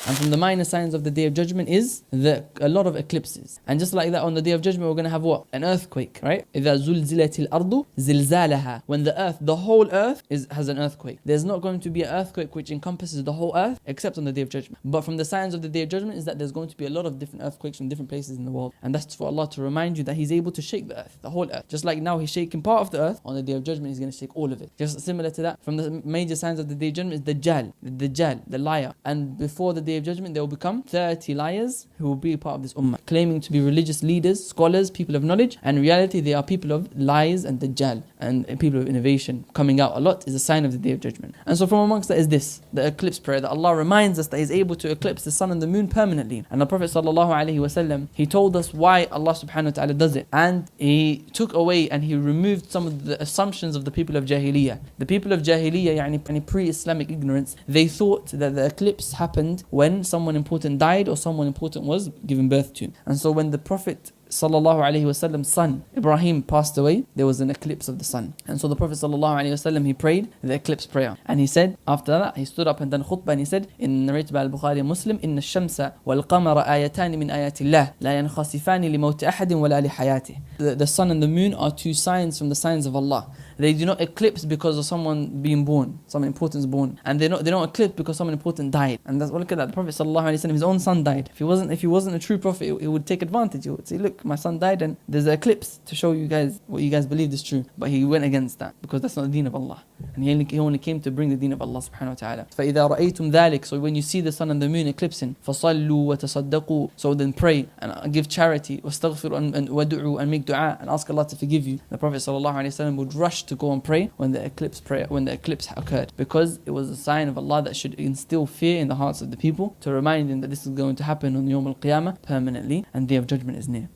And from the minor signs of the Day of Judgment is a lot of eclipses. And just like that, on the Day of Judgment, we're going to have what? An earthquake, right? إِذَا زُلْزِلَتِ الْأَرْضُ زِلْزَالَهَا. When the whole earth has an earthquake. There's not going to be an earthquake which encompasses the whole earth except on the Day of Judgment. But from the signs of the Day of Judgment is that there's going to be a lot of different earthquakes from different places in the world. And that's for Allah to remind you that He's able to shake the earth, the whole earth. Just like now He's shaking part of the earth, on the Day of Judgment He's going to shake all of it. Just similar to that, from the major signs of the Day of Judgment is Dajjal, the liar. And before the Day of Judgment there will become 30 liars who will be part of this ummah, claiming to be religious leaders, scholars, people of knowledge, and in reality they are people of lies and Dajjal and people of innovation. Coming out a lot is a sign of the Day of Judgment. And so from amongst that is this, the eclipse prayer, that Allah reminds us that He's able to eclipse the sun and the moon permanently. And the Prophet ﷺ, he told us why Allah subhanahu wa ta'ala does it. And He took away and He removed some of the assumptions of the people of Jahiliyyah. The people of Jahiliyyah, yani pre-Islamic ignorance, they thought that the eclipse happened when someone important died or someone important was given birth to. And so when the Prophet ﷺ's son Ibrahim passed away, there was an eclipse of the sun. And so the Prophet ﷺ, he prayed the eclipse prayer. And he said, after that, he stood up and done khutbah and he said, in narrated by Al-Bukhari and Muslim, إِنَّ الشَّمْسَ وَالْقَمَرَ آيَتَانِ مِنْ آيَاتِ اللَّهِ لَا يَنْخَسِفَانِ لِمَوْتِ أَحَدٍ وَلَا لِحَيَاتِهِ. The sun and the moon are two signs from the signs of Allah. They do not eclipse because of someone being born, someone important is born, and they don't eclipse because someone important died. And that's, look at that. The Prophet ﷺ, his own son died. If he wasn't a true prophet, he would take advantage. He would say, look, my son died, and there's an eclipse to show you guys what you guys believe is true. But he went against that because that's not the deen of Allah, and he only came to bring the deen of Allah subhanahu wa ta'ala. فَإِذَا رَأَيْتُمْ ذَلِكَ. So when you see the sun and the moon eclipsing, فَصَلُّوا وَتَصَدَّقُوا. So then pray and give charity, وَاسْتَغْفِرُوا and وَدُعُوا and make dua and ask Allah to forgive you. The Prophet ﷺ would rush to go and pray when the eclipse occurred, because it was a sign of Allah that should instill fear in the hearts of the people, to remind them that this is going to happen on Yawm al-Qiyamah permanently, and Day of Judgment is near.